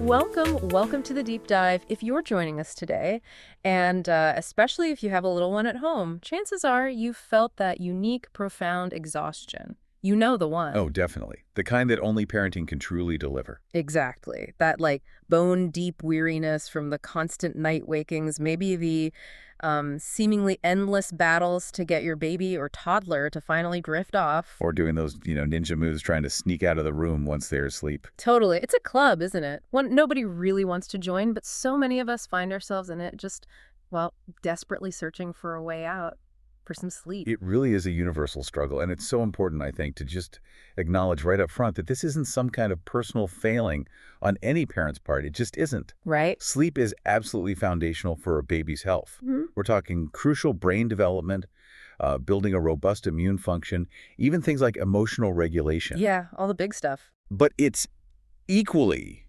Welcome to the deep dive. If you're joining us today, and especially if you have a little one at home, chances are you've felt that unique, profound exhaustion. You know the one. Oh, definitely. The kind that only parenting can truly deliver. Exactly. That like bone-deep weariness from the constant night wakings, maybe the seemingly endless battles to get your baby or toddler to finally drift off. Or doing those, ninja moves trying to sneak out of the room once they're asleep. Totally. It's a club, isn't it? One nobody really wants to join, but so many of us find ourselves in it just, well, desperately searching for a way out, for some sleep. It really is a universal struggle, and it's so important, I think, to just acknowledge right up front that this isn't some kind of personal failing on any parent's part. It just isn't. Right? Sleep is absolutely foundational for a baby's health. Mhm. We're talking crucial brain development, building a robust immune function, even things like emotional regulation. Yeah, all the big stuff. But it's equally,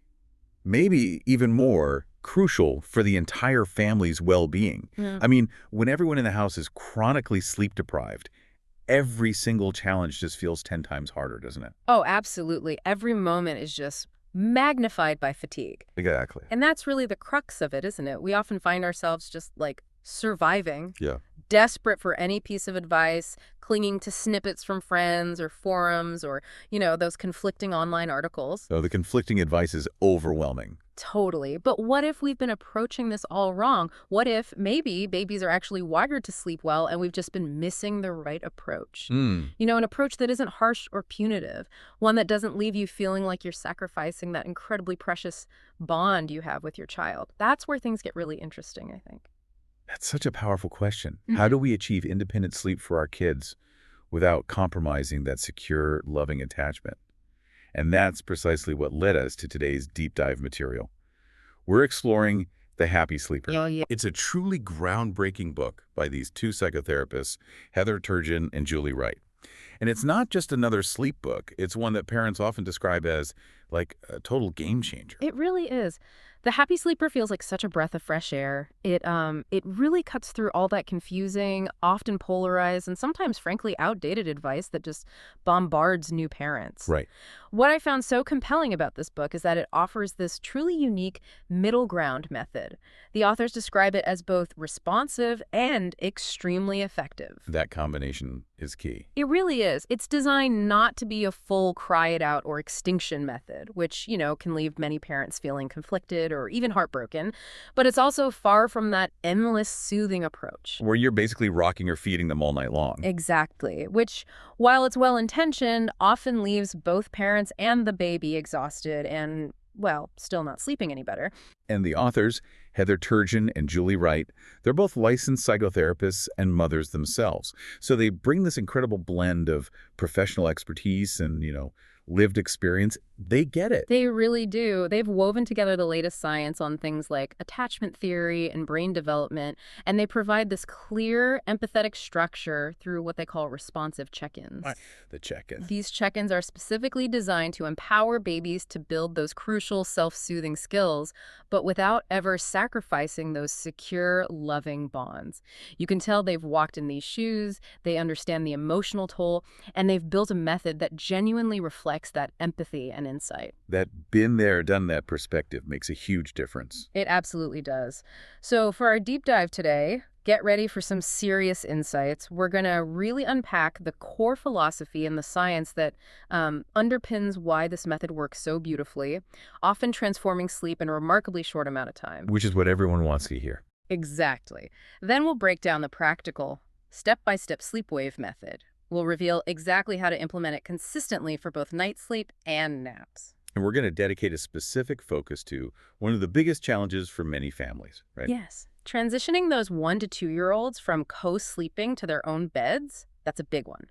maybe even more, crucial for the entire family's well-being. Yeah. I mean, when everyone in the house is chronically sleep-deprived, every single challenge just feels 10 times harder, doesn't it? Oh, absolutely. Every moment is just magnified by fatigue. Exactly. And that's really the crux of it, isn't it? We often find ourselves just like surviving, Yeah. desperate for any piece of advice, clinging to snippets from friends or forums or, those conflicting online articles. So the conflicting advice is overwhelming. Totally. But what if we've been approaching this all wrong? What if maybe babies are actually wired to sleep well and we've just been missing the right approach? An approach that isn't harsh or punitive, one that doesn't leave you feeling like you're sacrificing that incredibly precious bond you have with your child. That's where things get really interesting, I think. That's such a powerful question. How do we achieve independent sleep for our kids without compromising that secure, loving attachment? And that's precisely what led us to today's deep dive material. We're exploring The Happy Sleeper. Oh, yeah. It's a truly groundbreaking book by these two psychotherapists, Heather Turgeon and Julie Wright. And it's not just another sleep book. It's one that parents often describe as like a total game changer. It really is. The Happy Sleeper feels like such a breath of fresh air. It really cuts through all that confusing, often polarized, and sometimes frankly outdated advice that just bombards new parents. Right. What I found so compelling about this book is that it offers this truly unique middle ground method. The authors describe it as both responsive and extremely effective. That combination is key. It really is. It's designed not to be a full cry it out or extinction method, which, can leave many parents feeling conflicted or even heartbroken. But it's also far from that endless soothing approach. Where you're basically rocking or feeding them all night long. Exactly. Which, while it's well-intentioned, often leaves both parents and the baby exhausted and, well, still not sleeping any better. And the authors, Heather Turgeon and Julie Wright, they're both licensed psychotherapists and mothers themselves. So they bring this incredible blend of professional expertise and, lived experience. They get it. They really do. They've woven together the latest science on things like attachment theory and brain development, and they provide this clear, empathetic structure through what they call responsive check-ins. The check-in. These check-ins are specifically designed to empower babies to build those crucial self-soothing skills, but without ever sacrificing those secure, loving bonds. You can tell they've walked in these shoes, they understand the emotional toll, and they've built a method that genuinely reflects that empathy and insight. That been there, done that perspective makes a huge difference. It absolutely does. So for our deep dive today, get ready for some serious insights. We're going to really unpack the core philosophy and the science that underpins why this method works so beautifully, often transforming sleep in a remarkably short amount of time. Which is what everyone wants to hear. Exactly. Then we'll break down the practical, step-by-step sleep wave method. We'll reveal exactly how to implement it consistently for both night sleep and naps. And we're going to dedicate a specific focus to one of the biggest challenges for many families, right? Yes. Transitioning those 1 to 2-year-olds from co-sleeping to their own beds, that's a big one.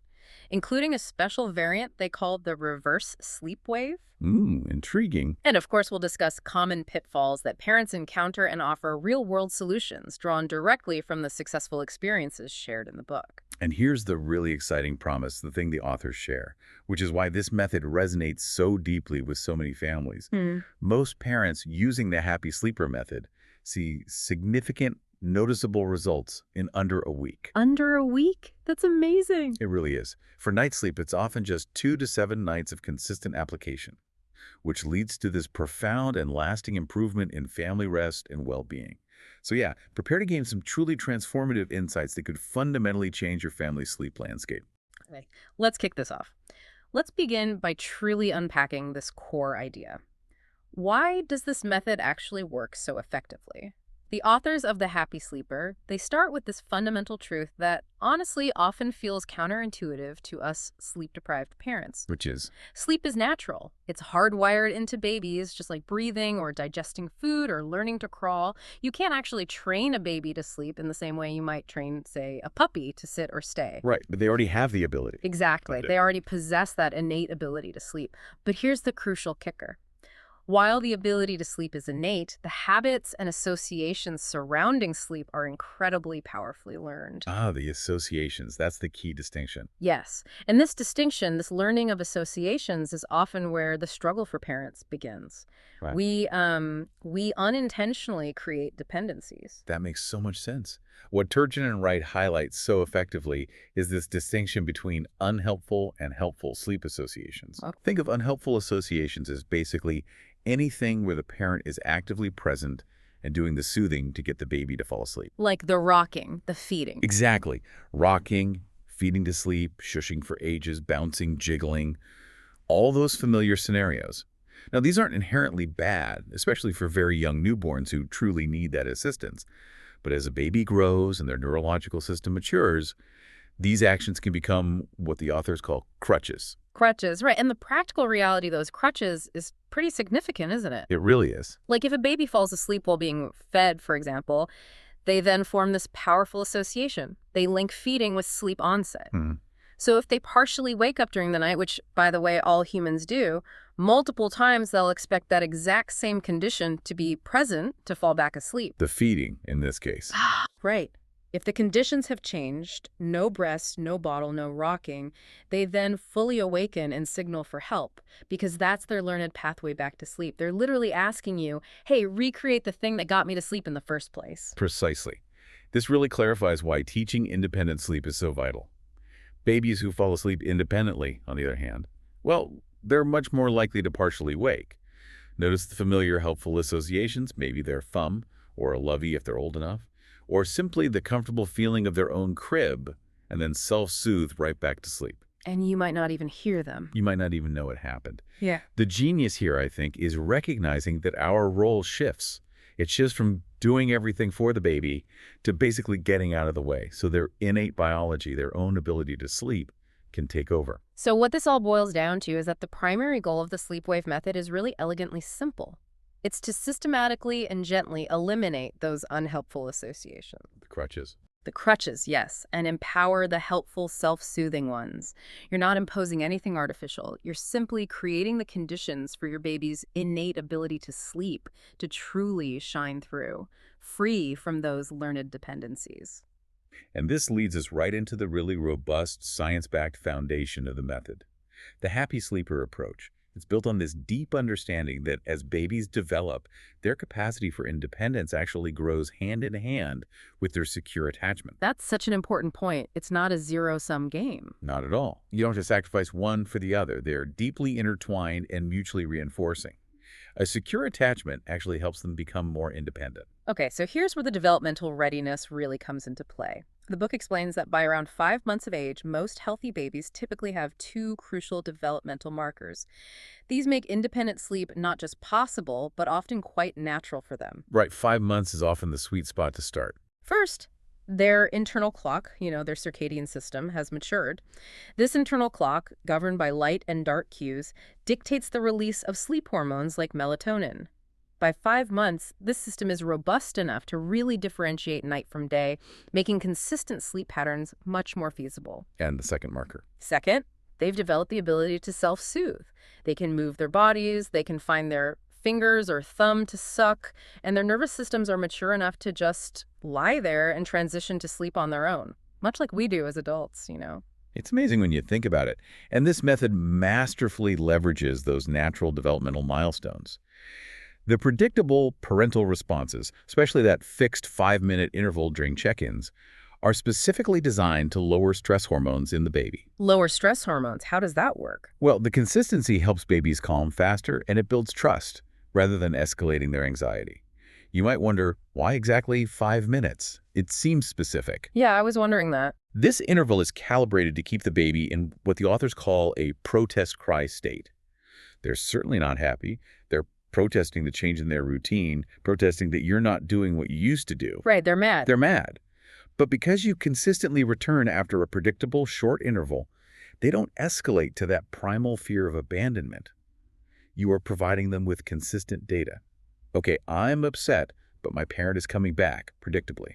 Including a special variant they call the reverse sleep wave. Intriguing. And of course, we'll discuss common pitfalls that parents encounter and offer real-world solutions drawn directly from the successful experiences shared in the book. And here's the really exciting promise, the thing the authors share, which is why this method resonates so deeply with so many families. Most parents using the Happy Sleeper method see significant, noticeable results in under a week. Under a week? That's amazing. It really is. For night sleep, it's often just 2 to 7 nights of consistent application. which leads to this profound and lasting improvement in family rest and well-being. So yeah, prepare to gain some truly transformative insights that could fundamentally change your family's sleep landscape. Okay, let's kick this off. Let's begin by truly unpacking this core idea. Why does this method actually work so effectively? The authors of The Happy Sleeper, they start with this fundamental truth that honestly often feels counterintuitive to us sleep-deprived parents. Which is? Sleep is natural. It's hardwired into babies, just like breathing or digesting food or learning to crawl. You can't actually train a baby to sleep in the same way you might train, say, a puppy to sit or stay. Right, but they already have the ability. Exactly. They already possess that innate ability to sleep. But here's the crucial kicker. While the ability to sleep is innate, the habits and associations surrounding sleep are incredibly powerfully learned. Ah, the associations. That's the key distinction. Yes. And this distinction, this learning of associations, is often where the struggle for parents begins. Right. We unintentionally create dependencies. That makes so much sense. What Turgeon and Wright highlight so effectively is this distinction between unhelpful and helpful sleep associations. Okay. Think of unhelpful associations as basically anything where the parent is actively present and doing the soothing to get the baby to fall asleep. Like the rocking, the feeding. Exactly. Rocking, feeding to sleep, shushing for ages, bouncing, jiggling, all those familiar scenarios. Now, these aren't inherently bad, especially for very young newborns who truly need that assistance. But as a baby grows and their neurological system matures, these actions can become what the authors call crutches. Crutches, right. And the practical reality of those crutches is pretty significant, isn't it? It really is. Like if a baby falls asleep while being fed, for example, they then form this powerful association. They link feeding with sleep onset. So if they partially wake up during the night, which, by the way, all humans do, multiple times they'll expect that exact same condition to be present to fall back asleep. The feeding, in this case. Right. If the conditions have changed, no breast, no bottle, no rocking, they then fully awaken and signal for help because that's their learned pathway back to sleep. They're literally asking you, hey, recreate the thing that got me to sleep in the first place. Precisely. This really clarifies why teaching independent sleep is so vital. Babies who fall asleep independently, on the other hand, well, they're much more likely to partially wake. Notice the familiar helpful associations, maybe their thumb or a lovey if they're old enough, or simply the comfortable feeling of their own crib, and then self-soothe right back to sleep. And you might not even hear them. You might not even know it happened. Yeah. The genius here, I think, is recognizing that our role shifts. It shifts from doing everything for the baby to basically getting out of the way. So their innate biology, their own ability to sleep, can take over. So what this all boils down to is that the primary goal of the sleep wave method is really elegantly simple. It's to systematically and gently eliminate those unhelpful associations. The crutches. The crutches, yes, and empower the helpful, self-soothing ones. You're not imposing anything artificial. You're simply creating the conditions for your baby's innate ability to sleep, to truly shine through, free from those learned dependencies. And this leads us right into the really robust, science-backed foundation of the method. The Happy Sleeper approach. It's built on this deep understanding that as babies develop, their capacity for independence actually grows hand in hand with their secure attachment. That's such an important point. It's not a zero-sum game. Not at all. You don't have to sacrifice one for the other. They're deeply intertwined and mutually reinforcing. A secure attachment actually helps them become more independent. Okay, so here's where the developmental readiness really comes into play. The book explains that by around 5 months of age, most healthy babies typically have 2 crucial developmental markers. These make independent sleep not just possible, but often quite natural for them. Right, 5 months is often the sweet spot to start. First, their internal clock, their circadian system, has matured. This internal clock, governed by light and dark cues, dictates the release of sleep hormones like melatonin. By 5 months, this system is robust enough to really differentiate night from day, making consistent sleep patterns much more feasible. And the second marker. Second, they've developed the ability to self-soothe. They can move their bodies, they can find their fingers or thumb to suck, and their nervous systems are mature enough to just lie there and transition to sleep on their own, much like we do as adults, It's amazing when you think about it. And this method masterfully leverages those natural developmental milestones. The predictable parental responses, especially that fixed 5-minute interval during check-ins, are specifically designed to lower stress hormones in the baby. Lower stress hormones. How does that work? Well, the consistency helps babies calm faster and it builds trust rather than escalating their anxiety. You might wonder, why exactly 5 minutes? It seems specific. Yeah, I was wondering that. This interval is calibrated to keep the baby in what the authors call a protest cry state. They're certainly not happy. They're protesting the change in their routine, protesting that you're not doing what you used to do. Right, they're mad. They're mad. But because you consistently return after a predictable short interval, they don't escalate to that primal fear of abandonment. You are providing them with consistent data. Okay, I'm upset, but my parent is coming back, predictably.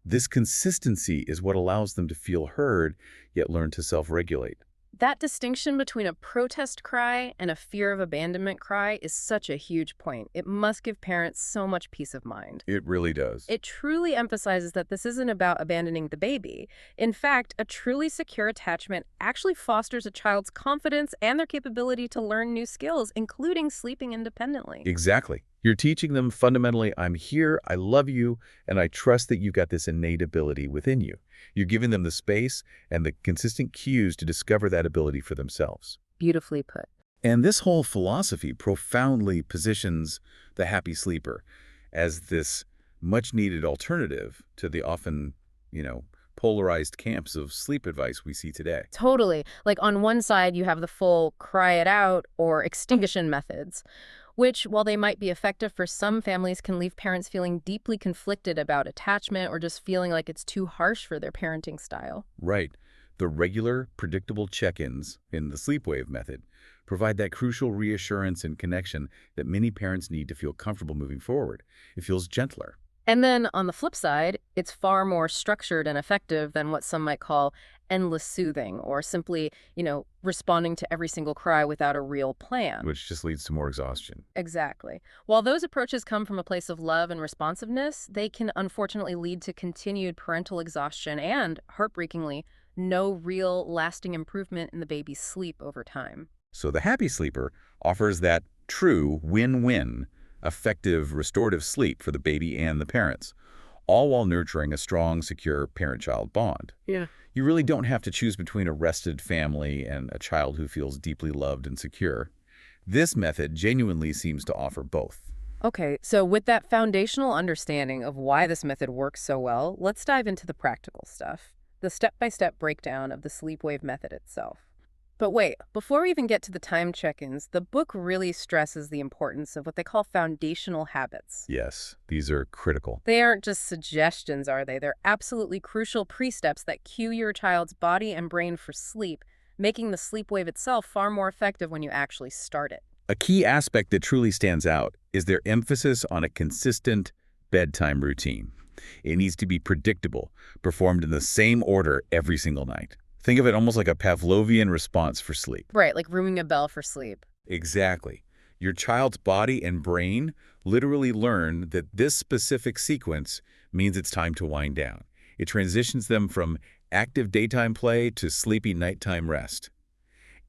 This consistency is what allows them to feel heard, yet learn to self-regulate. That distinction between a protest cry and a fear of abandonment cry is such a huge point. It must give parents so much peace of mind. It really does. It truly emphasizes that this isn't about abandoning the baby. In fact, a truly secure attachment actually fosters a child's confidence and their capability to learn new skills, including sleeping independently. Exactly. You're teaching them fundamentally, I'm here, I love you, and I trust that you've got this innate ability within you. You're giving them the space and the consistent cues to discover that ability for themselves. Beautifully put. And this whole philosophy profoundly positions the happy sleeper as this much-needed alternative to the often, polarized camps of sleep advice we see today. Totally. Like on one side, you have the full cry it out or extinction methods, which, while they might be effective for some families, can leave parents feeling deeply conflicted about attachment or just feeling like it's too harsh for their parenting style. Right. The regular, predictable check-ins in the sleep wave method provide that crucial reassurance and connection that many parents need to feel comfortable moving forward. It feels gentler. And then on the flip side, it's far more structured and effective than what some might call endless soothing or simply, responding to every single cry without a real plan. Which just leads to more exhaustion. Exactly. While those approaches come from a place of love and responsiveness, they can unfortunately lead to continued parental exhaustion and, heartbreakingly, no real lasting improvement in the baby's sleep over time. So the happy sleeper offers that true win-win, effective restorative sleep for the baby and the parents, all while nurturing a strong, secure parent-child bond. Yeah. You really don't have to choose between a rested family and a child who feels deeply loved and secure. This method genuinely seems to offer both. Okay, so with that foundational understanding of why this method works so well, let's dive into the practical stuff, the step-by-step breakdown of the sleep wave method itself. But wait, before we even get to the time check-ins, the book really stresses the importance of what they call foundational habits. Yes, these are critical. They aren't just suggestions, are they? They're absolutely crucial precepts that cue your child's body and brain for sleep, making the sleep wave itself far more effective when you actually start it. A key aspect that truly stands out is their emphasis on a consistent bedtime routine. It needs to be predictable, performed in the same order every single night. Think of it almost like a Pavlovian response for sleep. Right, like ringing a bell for sleep. Exactly. Your child's body and brain literally learn that this specific sequence means it's time to wind down. It transitions them from active daytime play to sleepy nighttime rest.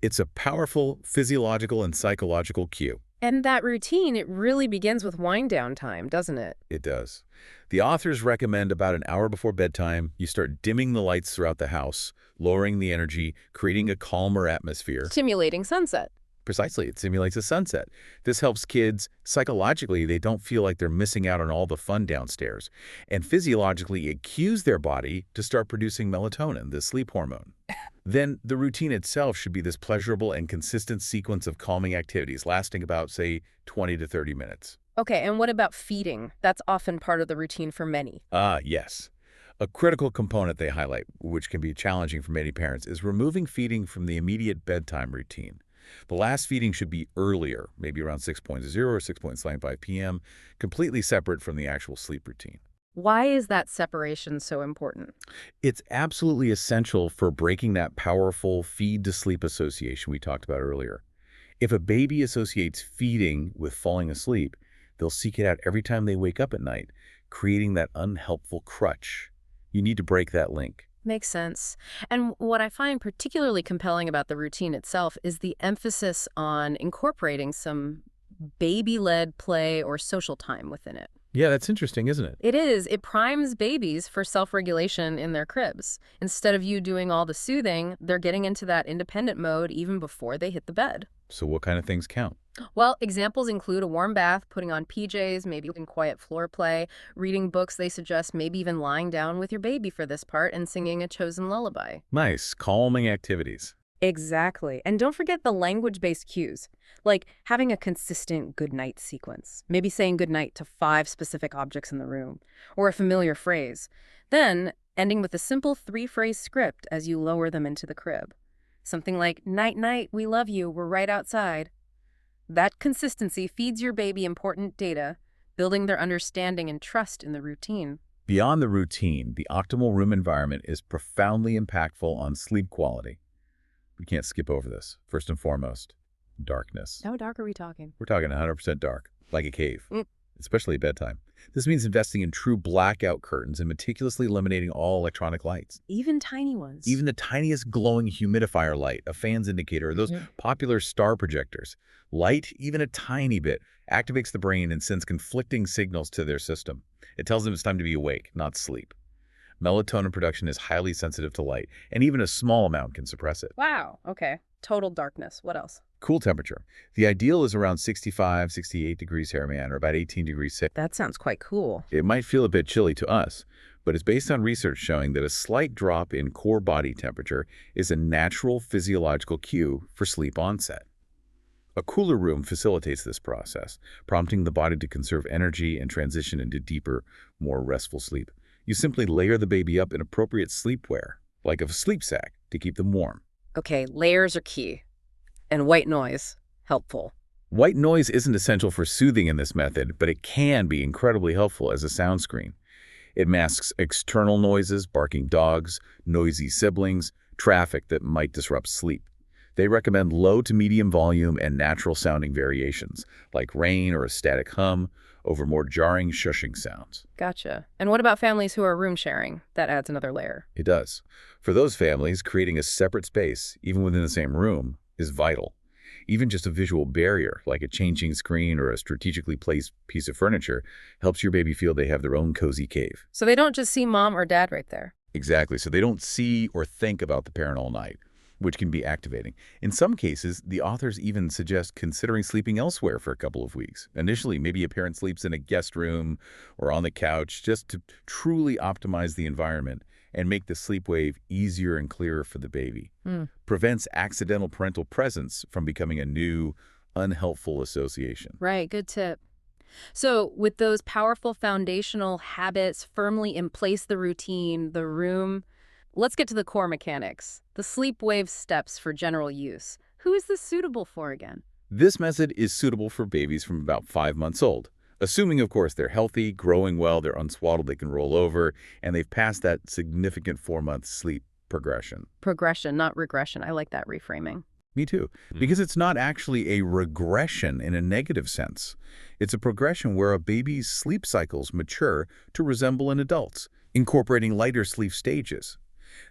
It's a powerful physiological and psychological cue. And that routine, it really begins with wind down time, doesn't it? It does. The authors recommend about an hour before bedtime, you start dimming the lights throughout the house, lowering the energy, creating a calmer atmosphere. Simulating sunset. Precisely, it simulates a sunset. This helps kids, psychologically, they don't feel like they're missing out on all the fun downstairs. And physiologically, it cues their body to start producing melatonin, the sleep hormone. Then the routine itself should be this pleasurable and consistent sequence of calming activities lasting about, say, 20 to 30 minutes. Okay, and what about feeding? That's often part of the routine for many. Yes. A critical component they highlight, which can be challenging for many parents, is removing feeding from the immediate bedtime routine. The last feeding should be earlier, maybe around 6.0 or 6.95 p.m., completely separate from the actual sleep routine. Why is that separation so important? It's absolutely essential for breaking that powerful feed-to-sleep association we talked about earlier. If a baby associates feeding with falling asleep, they'll seek it out every time they wake up at night, creating that unhelpful crutch. You need to break that link. Makes sense. And what I find particularly compelling about the routine itself is the emphasis on incorporating some baby-led play or social time within it. Yeah, that's interesting, isn't it? It is. It primes babies for self-regulation in their cribs. Instead of you doing all the soothing, they're getting into that independent mode even before they hit the bed. So what kind of things count? Well, examples include a warm bath, putting on PJs, maybe in quiet floor play, reading books they suggest, maybe even lying down with your baby for this part and singing a chosen lullaby. Nice, calming activities. Exactly. And don't forget the language-based cues, like having a consistent goodnight sequence, maybe saying goodnight to 5 specific objects in the room, or a familiar phrase. Then, ending with a simple 3-phrase script as you lower them into the crib. Something like, "Night-night, we love you, we're right outside." That consistency feeds your baby important data, building their understanding and trust in the routine. Beyond the routine, the optimal room environment is profoundly impactful on sleep quality. We can't skip over this. First and foremost, darkness. How dark are we talking? We're talking 100% dark, like a cave, especially at bedtime. This means investing in true blackout curtains and meticulously eliminating all electronic lights. Even tiny ones. Even the tiniest glowing humidifier light, a fan's indicator, or those popular star projectors. Light, even a tiny bit, activates the brain and sends conflicting signals to their system. It tells them it's time to be awake, not sleep. Melatonin production is highly sensitive to light, and even a small amount can suppress it. Wow, okay. Total darkness. What else? Cool temperature. The ideal is around 65, 68 degrees Fahrenheit, or about 18 degrees Celsius. That sounds quite cool. It might feel a bit chilly to us, but it's based on research showing that a slight drop in core body temperature is a natural physiological cue for sleep onset. A cooler room facilitates this process, prompting the body to conserve energy and transition into deeper, more restful sleep. You simply layer the baby up in appropriate sleepwear, like a sleep sack, to keep them warm. Okay, layers are key. And white noise, helpful. White noise isn't essential for soothing in this method, but it can be incredibly helpful as a sound screen. It masks external noises, barking dogs, noisy siblings, traffic that might disrupt sleep. They recommend low to medium volume and natural sounding variations, like rain or a static hum, over more jarring shushing sounds. Gotcha. And what about families who are room sharing? That adds another layer. It does. For those families, creating a separate space, even within the same room, is vital. Even just a visual barrier, like a changing screen or a strategically placed piece of furniture, helps your baby feel they have their own cozy cave. So they don't just see mom or dad right there. Exactly. So they don't see or think about the parent all night, which can be activating. In some cases, the authors even suggest considering sleeping elsewhere for a couple of weeks. Initially, maybe a parent sleeps in a guest room or on the couch just to truly optimize the environment and make the sleep wave easier and clearer for the baby. Prevents accidental parental presence from becoming a new, unhelpful association. Right, good tip. So with those powerful foundational habits firmly in place, the routine, the room, let's get to the core mechanics. The sleep wave steps for general use. Who is this suitable for again? This method is suitable for babies from about 5 months old. Assuming, of course, they're healthy, growing well, they're unswaddled, they can roll over, and they've passed that significant 4-month sleep progression. Progression, not regression. I like that reframing. Me too. Because it's not actually a regression in a negative sense. It's a progression where a baby's sleep cycles mature to resemble an adult's, incorporating lighter sleep stages.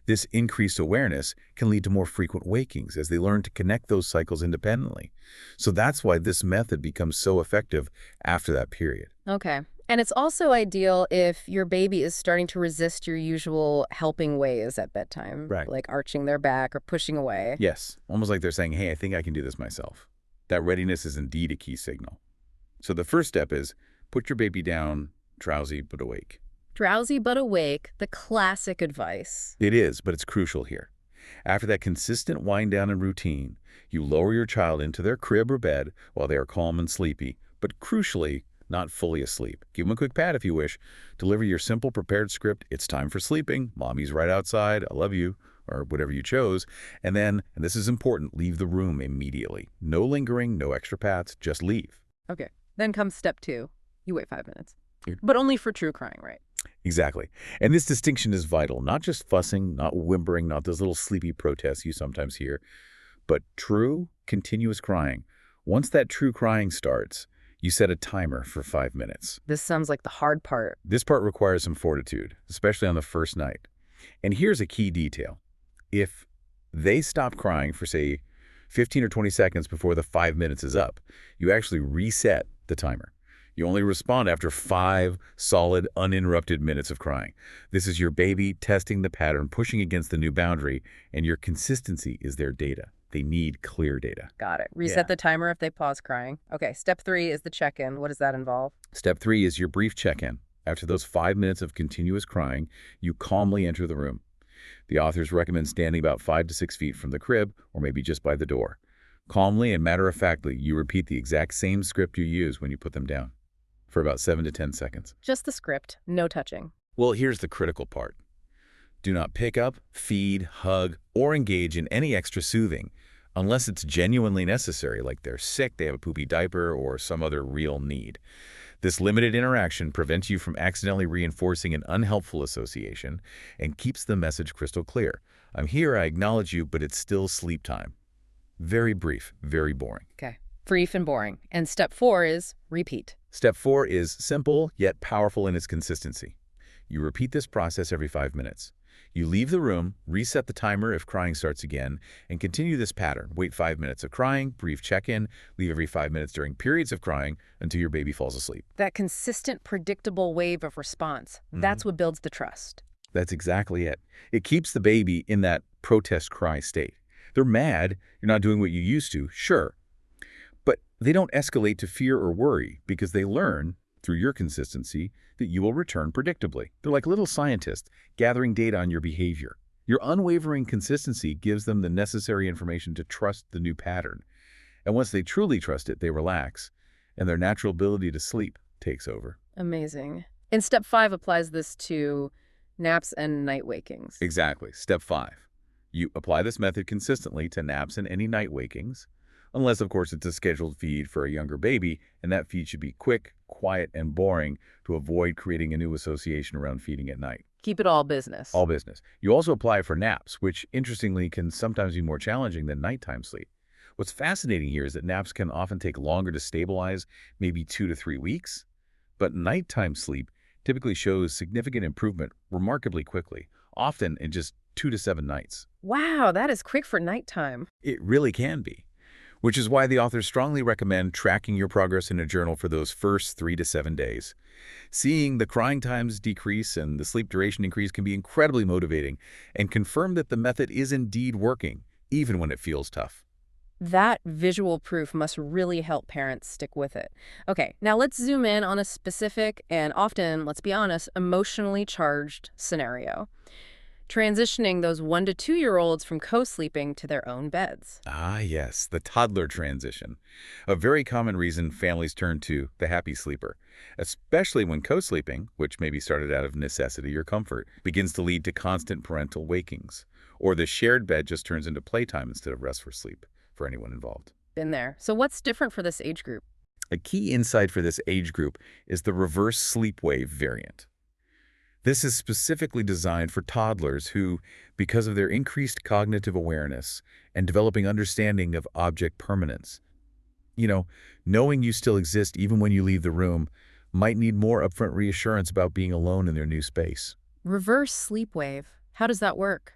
This increased awareness can lead to more frequent wakings as they learn to connect those cycles independently. So that's why this method becomes so effective after that period. Okay. And it's also ideal if your baby is starting to resist your usual helping ways at bedtime, Right. like arching their back or pushing away. Yes, almost like they're saying, hey, I think I can do this myself. That readiness is indeed a key signal. So the first step is put your baby down, drowsy but awake. Drowsy but awake, the classic advice. It is, but it's crucial here. After that consistent wind down and routine, you lower your child into their crib or bed while they are calm and sleepy, but crucially, not fully asleep. Give them a quick pat if you wish. Deliver your simple prepared script, it's time for sleeping, mommy's right outside, I love you, or whatever you chose. And then, and this is important, leave the room immediately. No lingering, no extra pats, just leave. Okay. Then comes step 2. You wait 5 minutes. But only for true crying, right? Exactly. And this distinction is vital. Not just fussing, not whimpering, not those little sleepy protests you sometimes hear, but true, continuous crying. Once that true crying starts, you set a timer for 5 minutes. This sounds like the hard part. This part requires some fortitude, especially on the first night. And here's a key detail. If they stop crying for, say, 15 or 20 seconds before the 5 minutes is up, you actually reset the timer. You only respond after 5 solid, uninterrupted minutes of crying. This is your baby testing the pattern, pushing against the new boundary, and your consistency is their data. They need clear data. Got it. Reset the timer if they pause crying. Okay, step 3 is the check-in. What does that involve? Step 3 is your brief check-in. After those 5 minutes of continuous crying, you calmly enter the room. The authors recommend standing about 5 to 6 feet from the crib, or maybe just by the door. Calmly and matter-of-factly, you repeat the exact same script you use when you put them down, for about 7 to 10 seconds. Just the script, no touching. Well, here's the critical part. Do not pick up, feed, hug, or engage in any extra soothing unless it's genuinely necessary, like they're sick, they have a poopy diaper, or some other real need. This limited interaction prevents you from accidentally reinforcing an unhelpful association and keeps the message crystal clear. I'm here, I acknowledge you, but it's still sleep time. Very brief, very boring. Okay. Brief and boring. And step 4 is repeat. Step 4 is simple yet powerful in its consistency. You repeat this process every 5 minutes. You leave the room, reset the timer if crying starts again, and continue this pattern. Wait 5 minutes of crying, brief check-in, leave every 5 minutes during periods of crying until your baby falls asleep. That consistent, predictable wave of response, that's what builds the trust. That's exactly it. It keeps the baby in that protest cry state. They're mad, you're not doing what you used to, sure. But they don't escalate to fear or worry because they learn, through your consistency, that you will return predictably. They're like little scientists gathering data on your behavior. Your unwavering consistency gives them the necessary information to trust the new pattern. And once they truly trust it, they relax, and their natural ability to sleep takes over. Amazing. And step 5 applies this to naps and night wakings. Exactly. Step 5. You apply this method consistently to naps and any night wakings, unless, of course, it's a scheduled feed for a younger baby, and that feed should be quick, quiet, and boring to avoid creating a new association around feeding at night. Keep it all business. All business. You also apply it for naps, which, interestingly, can sometimes be more challenging than nighttime sleep. What's fascinating here is that naps can often take longer to stabilize, maybe 2 to 3 weeks, but nighttime sleep typically shows significant improvement remarkably quickly, often in just 2 to 7 nights. Wow, that is quick for nighttime. It really can be, which is why the authors strongly recommend tracking your progress in a journal for those first 3 to 7 days. Seeing the crying times decrease and the sleep duration increase can be incredibly motivating and confirm that the method is indeed working, even when it feels tough. That visual proof must really help parents stick with it. Okay, now let's zoom in on a specific and often, let's be honest, emotionally charged scenario. Transitioning those 1 to 2-year-olds from co-sleeping to their own beds. Ah, yes, the toddler transition. A very common reason families turn to the happy sleeper, especially when co-sleeping, which may be started out of necessity or comfort, begins to lead to constant parental wakings, or the shared bed just turns into playtime instead of rest for sleep for anyone involved. Been there. So what's different for this age group? A key insight for this age group is the reverse sleep wave variant. This is specifically designed for toddlers who, because of their increased cognitive awareness and developing understanding of object permanence, knowing you still exist even when you leave the room, might need more upfront reassurance about being alone in their new space. Reverse sleep wave. How does that work?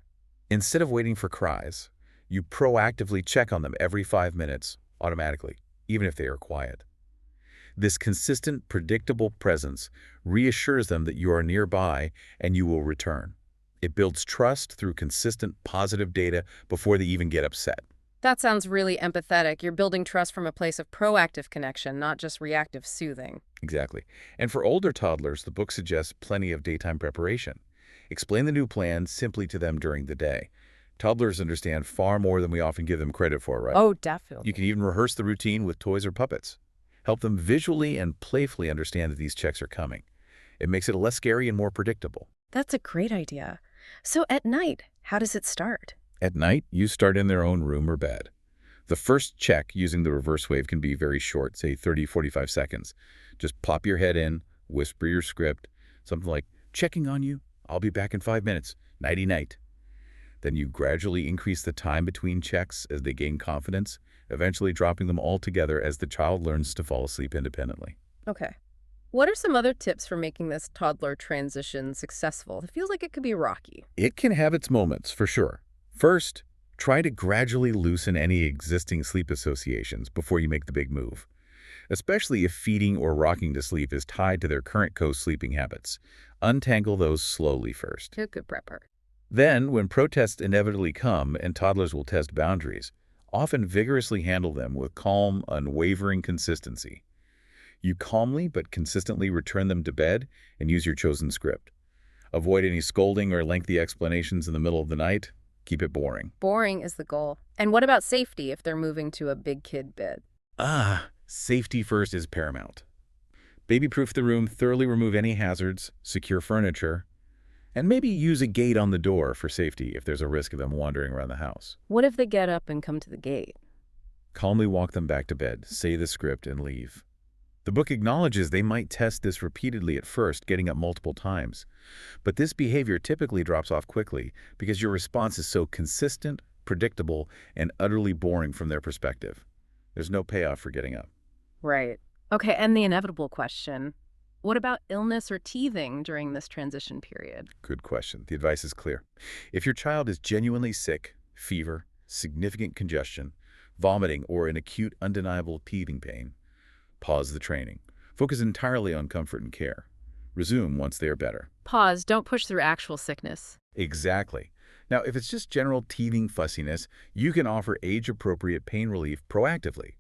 Instead of waiting for cries, you proactively check on them every 5 minutes, automatically, even if they are quiet. This consistent, predictable presence reassures them that you are nearby and you will return. It builds trust through consistent, positive data before they even get upset. That sounds really empathetic. You're building trust from a place of proactive connection, not just reactive soothing. Exactly. And for older toddlers, the book suggests plenty of daytime preparation. Explain the new plan simply to them during the day. Toddlers understand far more than we often give them credit for, right? Oh, definitely. You can even rehearse the routine with toys or puppets. Help them visually and playfully understand that these checks are coming. It makes it less scary and more predictable. That's a great idea. So at night, how does it start? At night, you start in their own room or bed. The first check using the reverse wave can be very short, say 30-45 seconds. Just pop your head in, whisper your script, something like, "Checking on you, I'll be back in 5 minutes, nighty-night." Then you gradually increase the time between checks as they gain confidence, eventually dropping them all together as the child learns to fall asleep independently. Okay. What are some other tips for making this toddler transition successful? It feels like it could be rocky. It can have its moments, for sure. First, try to gradually loosen any existing sleep associations before you make the big move. especially if feeding or rocking to sleep is tied to their current co-sleeping habits. Untangle those slowly first. Good prepper. Then, when protests inevitably come and toddlers will test boundaries, often vigorously handle them with calm, unwavering consistency. You calmly but consistently return them to bed and use your chosen script. Avoid any scolding or lengthy explanations in the middle of the night. Keep it boring. Boring is the goal. And what about safety if they're moving to a big kid bed? Safety first is paramount. Baby-proof the room, thoroughly remove any hazards, secure furniture, and maybe use a gate on the door for safety if there's a risk of them wandering around the house. What if they get up and come to the gate? Calmly walk them back to bed, say the script, and leave. The book acknowledges they might test this repeatedly at first, getting up multiple times. But this behavior typically drops off quickly because your response is so consistent, predictable, and utterly boring from their perspective. There's no payoff for getting up. Right. Okay, and the inevitable question. What about illness or teething during this transition period? Good question. The advice is clear. If your child is genuinely sick, fever, significant congestion, vomiting, or an acute, undeniable teething pain, pause the training. Focus entirely on comfort and care. Resume once they are better. Pause. Don't push through actual sickness. Exactly. Now, if it's just general teething fussiness, you can offer age-appropriate pain relief proactively,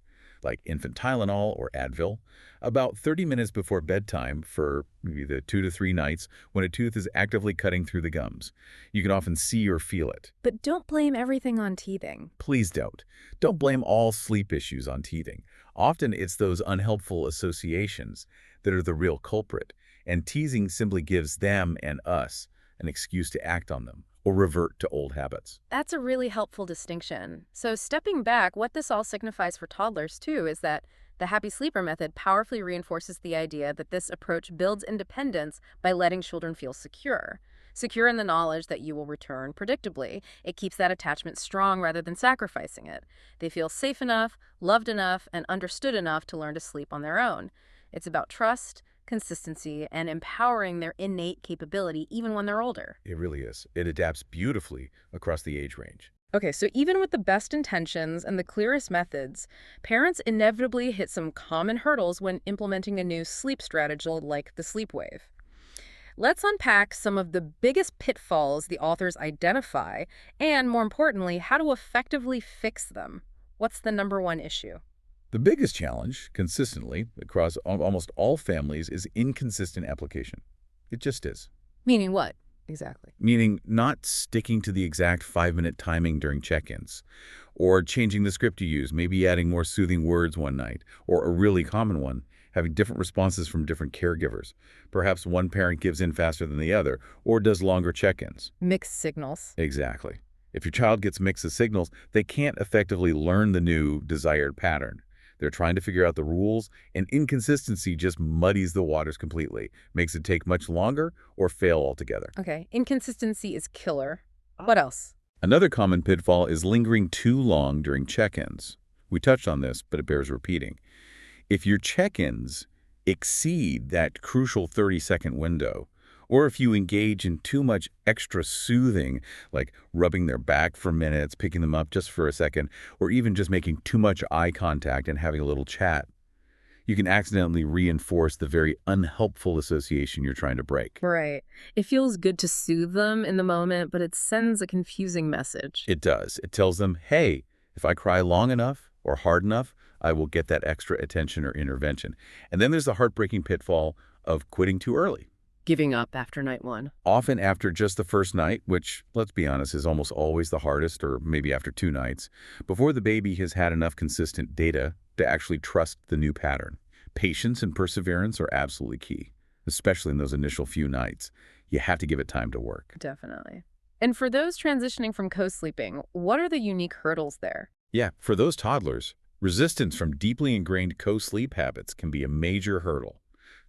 like infant Tylenol or Advil, about 30 minutes before bedtime for maybe the 2 to 3 nights when a tooth is actively cutting through the gums. You can often see or feel it. But don't blame everything on teething. Please don't. Don't blame all sleep issues on teething. Often it's those unhelpful associations that are the real culprit, and teasing simply gives them and us an excuse to act on them or revert to old habits. That's a really helpful distinction. So stepping back, what this all signifies for toddlers, too, is that the Happy Sleeper method powerfully reinforces the idea that this approach builds independence by letting children feel secure. Secure in the knowledge that you will return predictably. It keeps that attachment strong rather than sacrificing it. They feel safe enough, loved enough, and understood enough to learn to sleep on their own. It's about trust, consistency, and empowering their innate capability even when they're older. It really is. It adapts beautifully across the age range. Okay, so even with the best intentions and the clearest methods, parents inevitably hit some common hurdles when implementing a new sleep strategy like the sleep wave. Let's unpack some of the biggest pitfalls the authors identify, and more importantly, how to effectively fix them. What's the #1 issue? The biggest challenge, consistently, across almost all families is inconsistent application. It just is. Meaning what, exactly? Meaning not sticking to the exact 5-minute timing during check-ins, or changing the script you use, maybe adding more soothing words one night, or a really common one, having different responses from different caregivers. Perhaps one parent gives in faster than the other, or does longer check-ins. Mixed signals. Exactly. If your child gets mixed signals, they can't effectively learn the new desired pattern. They're trying to figure out the rules, and inconsistency just muddies the waters completely, makes it take much longer or fail altogether. Okay, inconsistency is killer. What else? Another common pitfall is lingering too long during check-ins. We touched on this, but it bears repeating. If your check-ins exceed that crucial 30-second window, or if you engage in too much extra soothing, like rubbing their back for minutes, picking them up just for a second, or even just making too much eye contact and having a little chat, you can accidentally reinforce the very unhelpful association you're trying to break. Right. It feels good to soothe them in the moment, but it sends a confusing message. It does. It tells them, hey, if I cry long enough or hard enough, I will get that extra attention or intervention. And then there's the heartbreaking pitfall of quitting too early. Giving up after night 1. Often after just the first night, which, let's be honest, is almost always the hardest, or maybe after 2 nights, before the baby has had enough consistent data to actually trust the new pattern. Patience and perseverance are absolutely key, especially in those initial few nights. You have to give it time to work. Definitely. And for those transitioning from co-sleeping, what are the unique hurdles there? Yeah, for those toddlers, resistance from deeply ingrained co-sleep habits can be a major hurdle.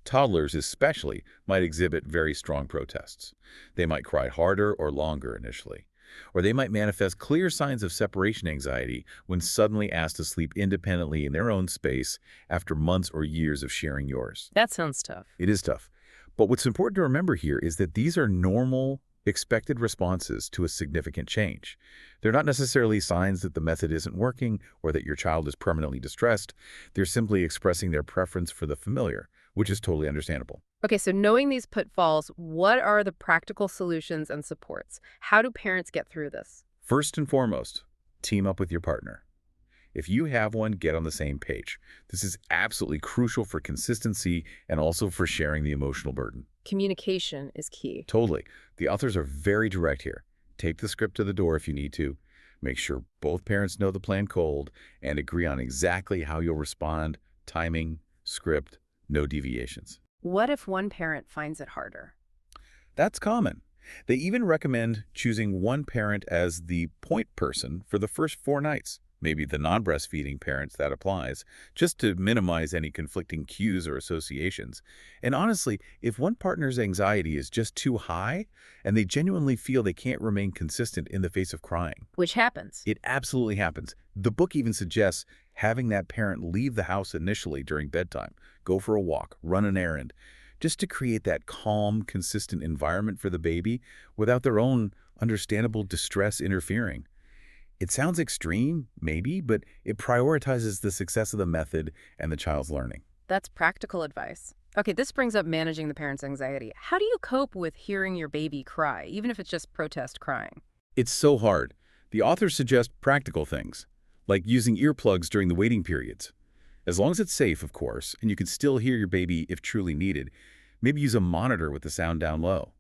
Toddlers especially might exhibit very strong protests. They might cry harder or longer initially, or they might manifest clear signs of separation anxiety when suddenly asked to sleep independently in their own space after months or years of sharing yours. That sounds tough. It is tough. But what's important to remember here is that these are normal, expected responses to a significant change. They're not necessarily signs that the method isn't working or that your child is permanently distressed. They're simply expressing their preference for the familiar, which is totally understandable. Okay, so knowing these pitfalls, what are the practical solutions and supports? How do parents get through this? First and foremost, team up with your partner. If you have one, get on the same page. This is absolutely crucial for consistency and also for sharing the emotional burden. Communication is key. Totally. The authors are very direct here. Take the script to the door if you need to. Make sure both parents know the plan cold and agree on exactly how you'll respond, timing, script, no deviations. What if one parent finds it harder? That's common. They even recommend choosing one parent as the point person for the first 4 nights. Maybe the non-breastfeeding parents that applies, just to minimize any conflicting cues or associations. And honestly, if one partner's anxiety is just too high and they genuinely feel they can't remain consistent in the face of crying, Which happens. it absolutely happens. The book even suggests having that parent leave the house initially during bedtime, go for a walk, run an errand, just to create that calm, consistent environment for the baby without their own understandable distress interfering. It sounds extreme, maybe, but it prioritizes the success of the method and the child's learning. That's practical advice. Okay, this brings up managing the parent's anxiety. How do you cope with hearing your baby cry, even if it's just protest crying? It's so hard. The authors suggest practical things, like using earplugs during the waiting periods. As long as it's safe, of course, and you can still hear your baby if truly needed, maybe use a monitor with the sound down low.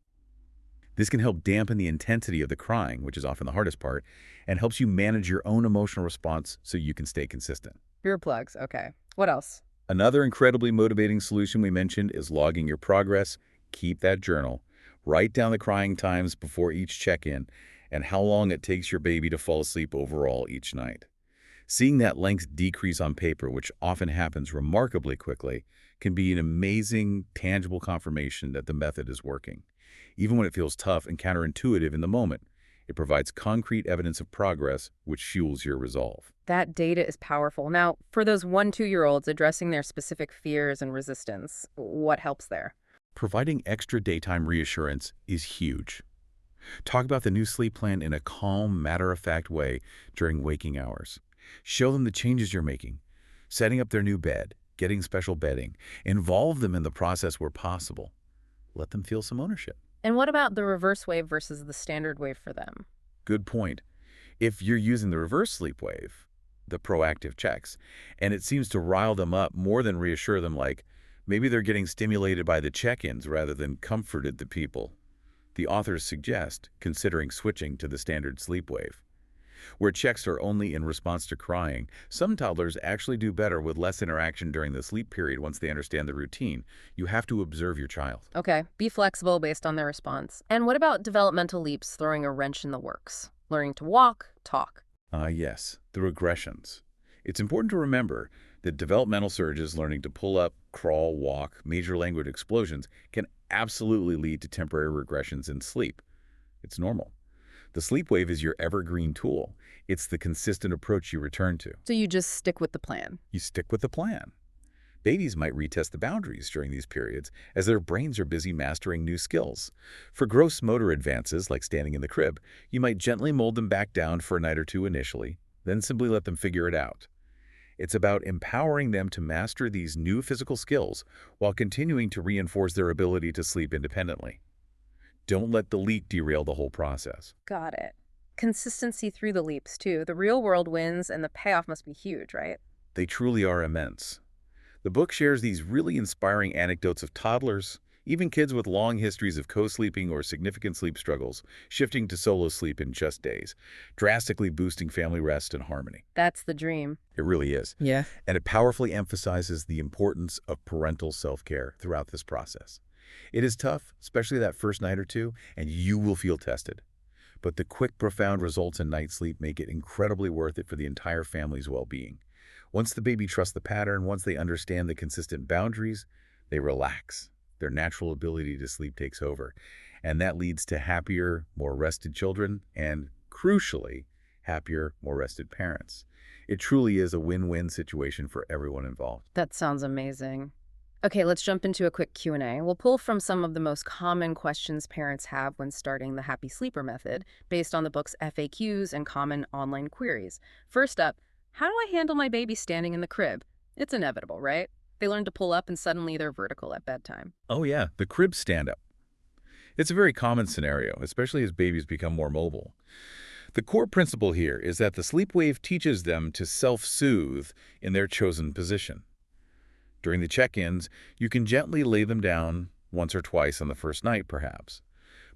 This can help dampen the intensity of the crying, which is often the hardest part, and helps you manage your own emotional response so you can stay consistent. Earplugs, okay. What else? Another incredibly motivating solution we mentioned is logging your progress. Keep that journal. Write down the crying times before each check-in and how long it takes your baby to fall asleep overall each night. Seeing that length decrease on paper, which often happens remarkably quickly, can be an amazing, tangible confirmation that the method is working. Even when it feels tough and counterintuitive in the moment, it provides concrete evidence of progress, which fuels your resolve. That data is powerful. Now, for those 1-2-year-olds addressing their specific fears and resistance, what helps there? Providing extra daytime reassurance is huge. Talk about the new sleep plan in a calm, matter-of-fact way during waking hours. Show them the changes you're making, setting up their new bed, getting special bedding. Involve them in the process where possible. Let them feel some ownership. And what about the reverse wave versus the standard wave for them? Good point. If you're using the reverse sleep wave, the proactive checks, and it seems to rile them up more than reassure them, like maybe they're getting stimulated by the check-ins rather than comforted the people, the authors suggest considering switching to the standard sleep wave. Where checks are only in response to crying, some toddlers actually do better with less interaction during the sleep period once they understand the routine. You have to observe your child. Okay, be flexible based on their response. And what about developmental leaps throwing a wrench in the works? Learning to walk, talk. Yes, the regressions. It's important to remember that developmental surges, learning to pull up, crawl, walk, major language explosions, can absolutely lead to temporary regressions in sleep. It's normal. The sleep wave is your evergreen tool. It's the consistent approach you return to. So you just stick with the plan. You stick with the plan. Babies might retest the boundaries during these periods as their brains are busy mastering new skills. For gross motor advances, like standing in the crib, you might gently mold them back down for a night or two initially, then simply let them figure it out. It's about empowering them to master these new physical skills while continuing to reinforce their ability to sleep independently. Don't let the leak derail the whole process. Got it. Consistency through the leaps, too. The real world wins, and the payoff must be huge, right? They truly are immense. The book shares these really inspiring anecdotes of toddlers, even kids with long histories of co-sleeping or significant sleep struggles, shifting to solo sleep in just days, drastically boosting family rest and harmony. That's the dream. It really is. Yeah. And it powerfully emphasizes the importance of parental self-care throughout this process. It is tough, especially that first night or two, and you will feel tested. But the quick, profound results in night sleep make it incredibly worth it for the entire family's well-being. Once the baby trusts the pattern, once they understand the consistent boundaries, they relax. Their natural ability to sleep takes over. And that leads to happier, more rested children and, crucially, happier, more rested parents. It truly is a win-win situation for everyone involved. That sounds amazing. Okay, let's jump into a quick Q&A. We'll pull from some of the most common questions parents have when starting the Happy Sleeper method, based on the book's FAQs and common online queries. First up, how do I handle my baby standing in the crib? It's inevitable, right? They learn to pull up and suddenly they're vertical at bedtime. Oh yeah, the crib stand-up. It's a very common scenario, especially as babies become more mobile. The core principle here is that the sleep wave teaches them to self-soothe in their chosen position. During the check-ins, you can gently lay them down once or twice on the first night, perhaps.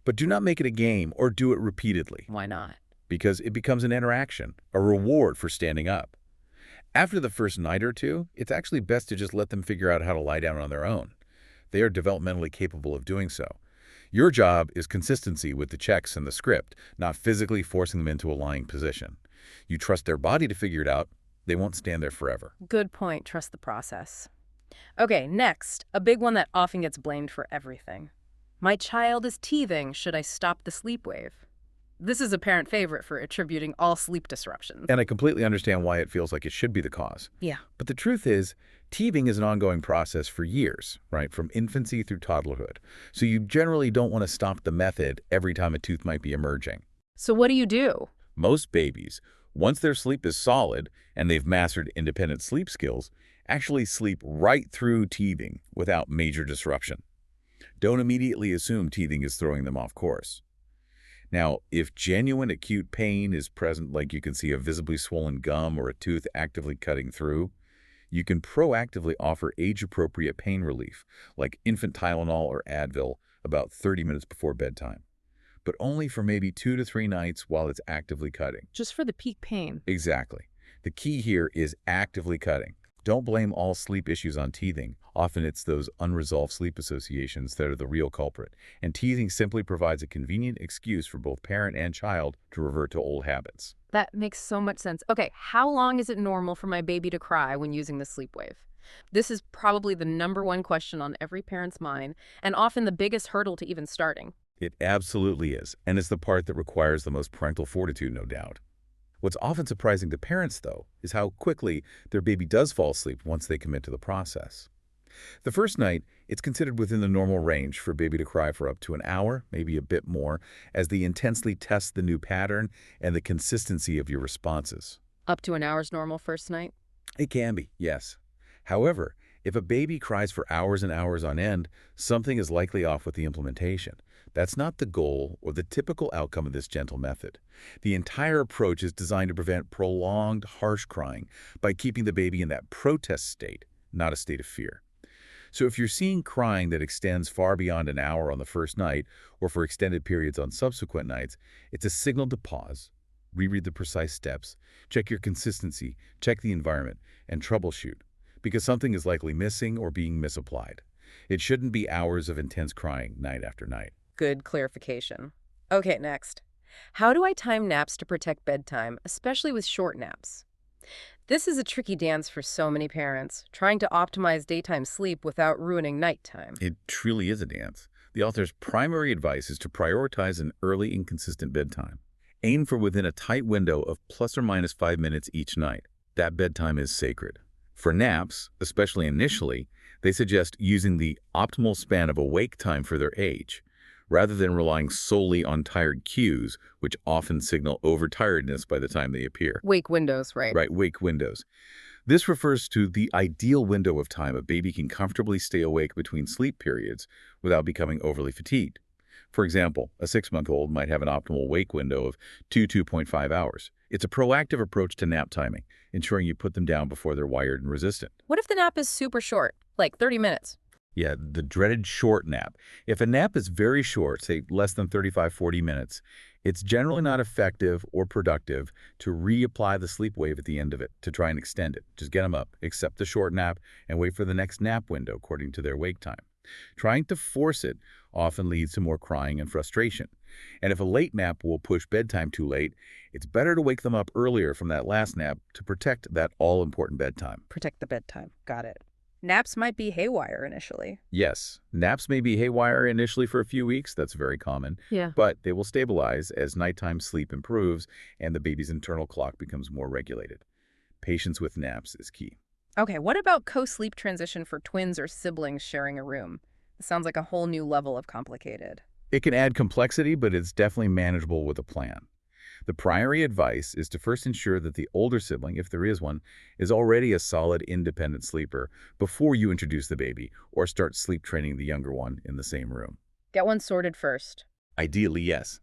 But do not make it a game or do it repeatedly, Why not? because it becomes an interaction, a reward for standing up. After the first night or two, it's actually best to just let them figure out how to lie down on their own. They are developmentally capable of doing so. Your job is consistency with the checks and the script, not physically forcing them into a lying position. You trust their body to figure it out. They won't stand there forever. Good point. Trust the process. Okay, next, a big one that often gets blamed for everything. My child is teething. Should I stop the sleep wave? This is a parent favorite for attributing all sleep disruptions. And I completely understand why it feels like it should be the cause. Yeah. But the truth is, teething is an ongoing process for years, right, from infancy through toddlerhood. So you generally don't want to stop the method every time a tooth might be emerging. So what do you do? Most babies, once their sleep is solid and they've mastered independent sleep skills, actually sleep right through teething without major disruption. Don't immediately assume teething is throwing them off course. Now, if genuine acute pain is present, like you can see a visibly swollen gum or a tooth actively cutting through, you can proactively offer age-appropriate pain relief, like infant Tylenol or Advil, about 30 minutes before bedtime. But only for maybe 2 to 3 nights while it's actively cutting. Just for the peak pain. Exactly. The key here is actively cutting. Don't blame all sleep issues on teething. Often it's those unresolved sleep associations that are the real culprit, and teething simply provides a convenient excuse for both parent and child to revert to old habits. That makes so much sense. Okay, how long is it normal for my baby to cry when using the sleep wave? This is probably the #1 question on every parent's mind, and often the biggest hurdle to even starting. It absolutely is, and it's the part that requires the most parental fortitude, no doubt. What's often surprising to parents, though, is how quickly their baby does fall asleep once they commit to the process. The first night, it's considered within the normal range for baby to cry for up to an hour, maybe a bit more, as they intensely test the new pattern and the consistency of your responses. Up to an hour's normal first night? It can be, yes. However, if a baby cries for hours and hours on end, something is likely off with the implementation. That's not the goal or the typical outcome of this gentle method. The entire approach is designed to prevent prolonged, harsh crying by keeping the baby in that protest state, not a state of fear. So if you're seeing crying that extends far beyond an hour on the first night or for extended periods on subsequent nights, it's a signal to pause, reread the precise steps, check your consistency, check the environment, and troubleshoot, because something is likely missing or being misapplied. It shouldn't be hours of intense crying night after night. Good clarification. Okay, next. How do I time naps to protect bedtime, especially with short naps? This is a tricky dance for so many parents, trying to optimize daytime sleep without ruining nighttime. It truly is a dance. The author's primary advice is to prioritize an early and consistent bedtime. Aim for within a tight window of plus or minus 5 minutes each night. That bedtime is sacred. For naps, especially initially, they suggest using the optimal span of awake time for their age, rather than relying solely on tired cues, which often signal overtiredness by the time they appear. Wake windows, right? Right, wake windows. This refers to the ideal window of time a baby can comfortably stay awake between sleep periods without becoming overly fatigued. For example, a 6-month-old might have an optimal wake window of 2.5 hours. It's a proactive approach to nap timing, ensuring you put them down before they're wired and resistant. What if the nap is super short, like 30 minutes? Yeah, the dreaded short nap. If a nap is very short, say less than 35-40 minutes, it's generally not effective or productive to reapply the sleep wave at the end of it to try and extend it. Just get them up, accept the short nap, and wait for the next nap window according to their wake time. Trying to force it often leads to more crying and frustration. And if a late nap will push bedtime too late, it's better to wake them up earlier from that last nap to protect that all-important bedtime. Protect the bedtime. Got it. Naps might be haywire initially. Yes, naps may be haywire initially for a few weeks. That's very common. Yeah. But they will stabilize as nighttime sleep improves and the baby's internal clock becomes more regulated. Patience with naps is key. Okay, what about co-sleep transition for twins or siblings sharing a room? This sounds like a whole new level of complicated. It can add complexity, but it's definitely manageable with a plan. The primary advice is to first ensure that the older sibling, if there is one, is already a solid independent sleeper before you introduce the baby or start sleep training the younger one in the same room. Get one sorted first. Ideally, yes.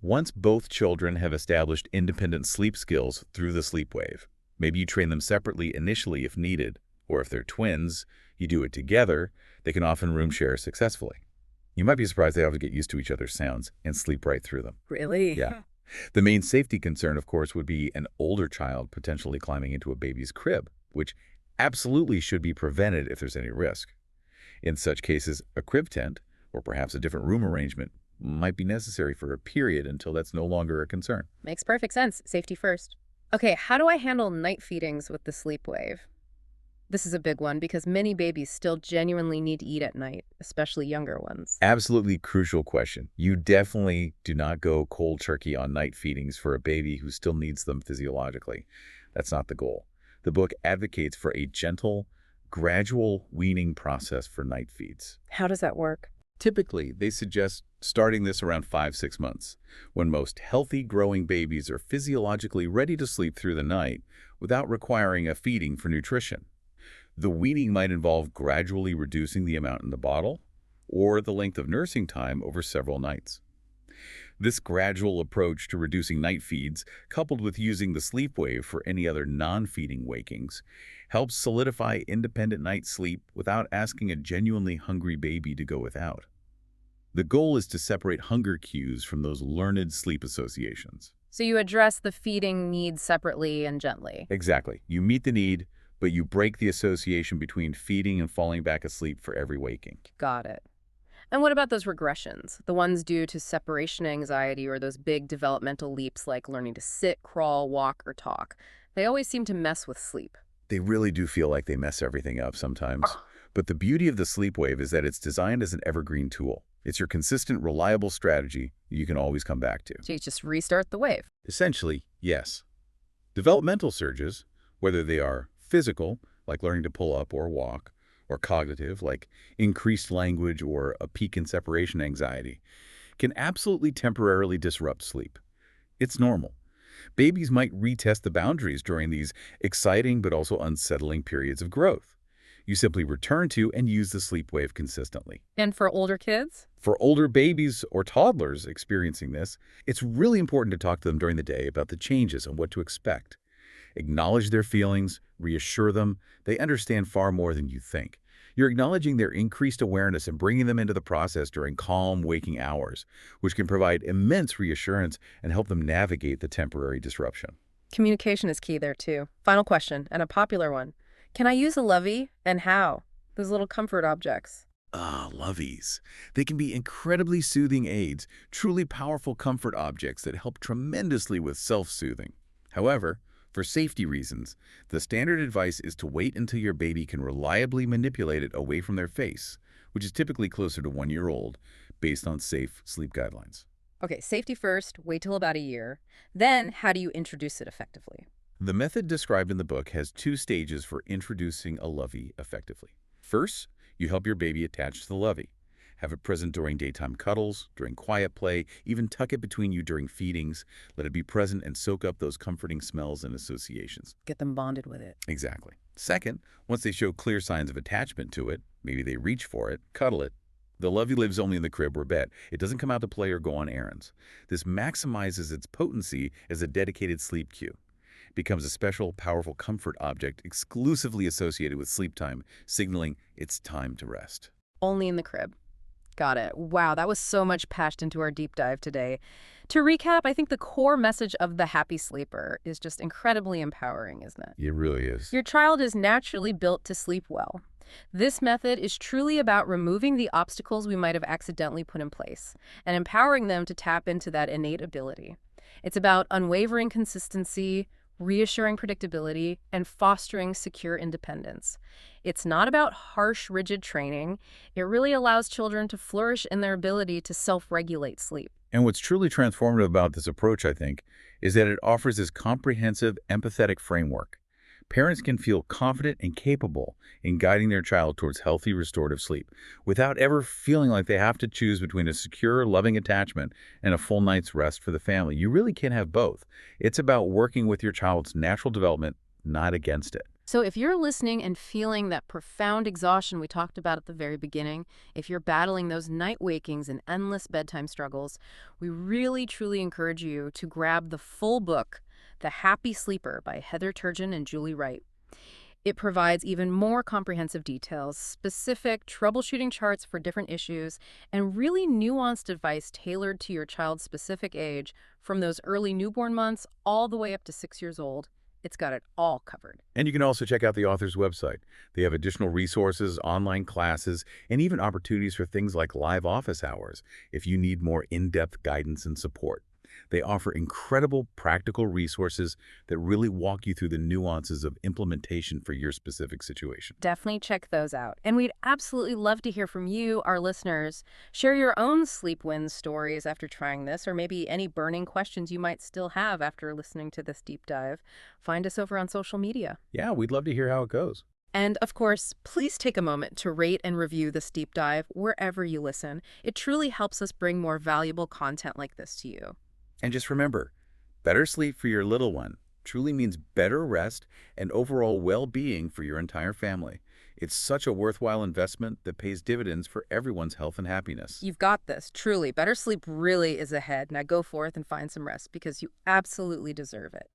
Once both children have established independent sleep skills through the sleep wave, maybe you train them separately initially if needed, or if they're twins, you do it together, they can often room share successfully. You might be surprised they often get used to each other's sounds and sleep right through them. Really? Yeah. The main safety concern, of course, would be an older child potentially climbing into a baby's crib, which absolutely should be prevented if there's any risk. In such cases, a crib tent, or perhaps a different room arrangement, might be necessary for a period until that's no longer a concern. Makes perfect sense. Safety first. Okay, how do I handle night feedings with the sleep wave? This is a big one because many babies still genuinely need to eat at night, especially younger ones. Absolutely crucial question. You definitely do not go cold turkey on night feedings for a baby who still needs them physiologically. That's not the goal. The book advocates for a gentle, gradual weaning process for night feeds. How does that work? Typically, they suggest starting this around 5-6 months, when most healthy growing babies are physiologically ready to sleep through the night without requiring a feeding for nutrition. The weaning might involve gradually reducing the amount in the bottle or the length of nursing time over several nights. This gradual approach to reducing night feeds, coupled with using the sleep wave for any other non-feeding wakings, helps solidify independent night sleep without asking a genuinely hungry baby to go without. The goal is to separate hunger cues from those learned sleep associations. So you address the feeding needs separately and gently. Exactly. You meet the need, but you break the association between feeding and falling back asleep for every waking. Got it. And what about those regressions? The ones due to separation anxiety or those big developmental leaps like learning to sit, crawl, walk, or talk. They always seem to mess with sleep. They really do feel like they mess everything up sometimes. But the beauty of the sleep wave is that it's designed as an evergreen tool. It's your consistent, reliable strategy you can always come back to. So you just restart the wave. Essentially, yes. Developmental surges, whether they are physical, like learning to pull up or walk, or cognitive, like increased language or a peak in separation anxiety, can absolutely temporarily disrupt sleep. It's normal. Babies might retest the boundaries during these exciting but also unsettling periods of growth. You simply return to and use the sleep wave consistently. And for older kids? For older babies or toddlers experiencing this, it's really important to talk to them during the day about the changes and what to expect. Acknowledge their feelings, reassure them. They understand far more than you think. You're acknowledging their increased awareness and bringing them into the process during calm, waking hours, which can provide immense reassurance and help them navigate the temporary disruption. Communication is key there, too. Final question, and a popular one. Can I use a lovey, and how? Those little comfort objects. Loveys. They can be incredibly soothing aids, truly powerful comfort objects that help tremendously with self-soothing. However, for safety reasons, the standard advice is to wait until your baby can reliably manipulate it away from their face, which is typically closer to 1 year old, based on safe sleep guidelines. Okay, safety first, wait till about a year. Then, how do you introduce it effectively? The method described in the book has 2 stages for introducing a lovey effectively. First, you help your baby attach to the lovey. Have it present during daytime cuddles, during quiet play, even tuck it between you during feedings. Let it be present and soak up those comforting smells and associations. Get them bonded with it. Exactly. Second, once they show clear signs of attachment to it, maybe they reach for it, cuddle it, the lovey lives only in the crib or bed. It doesn't come out to play or go on errands. This maximizes its potency as a dedicated sleep cue. It becomes a special, powerful comfort object exclusively associated with sleep time, signaling it's time to rest. Only in the crib. Got it. Wow, that was so much packed into our deep dive today. To recap, I think the core message of The Happy Sleeper is just incredibly empowering, isn't it? It really is. Your child is naturally built to sleep well. This method is truly about removing the obstacles we might have accidentally put in place and empowering them to tap into that innate ability. It's about unwavering consistency, reassuring predictability, and fostering secure independence. It's not about harsh, rigid training. It really allows children to flourish in their ability to self-regulate sleep. And what's truly transformative about this approach, I think, is that it offers this comprehensive, empathetic framework. Parents can feel confident and capable in guiding their child towards healthy, restorative sleep without ever feeling like they have to choose between a secure, loving attachment and a full night's rest for the family. You really can have both. It's about working with your child's natural development, not against it. So if you're listening and feeling that profound exhaustion we talked about at the very beginning, if you're battling those night wakings and endless bedtime struggles, we really, truly encourage you to grab the full book, The Happy Sleeper by Heather Turgeon and Julie Wright. It provides even more comprehensive details, specific troubleshooting charts for different issues, and really nuanced advice tailored to your child's specific age, from those early newborn months all the way up to 6 years old. It's got it all covered. And you can also check out the author's website. They have additional resources, online classes, and even opportunities for things like live office hours if you need more in-depth guidance and support. They offer incredible practical resources that really walk you through the nuances of implementation for your specific situation. Definitely check those out. And we'd absolutely love to hear from you, our listeners. Share your own sleep wins stories after trying this, or maybe any burning questions you might still have after listening to this deep dive. Find us over on social media. Yeah, we'd love to hear how it goes. And, of course, please take a moment to rate and review this deep dive wherever you listen. It truly helps us bring more valuable content like this to you. And just remember, better sleep for your little one truly means better rest and overall well-being for your entire family. It's such a worthwhile investment that pays dividends for everyone's health and happiness. You've got this, truly. Better sleep really is ahead. Now go forth and find some rest because you absolutely deserve it.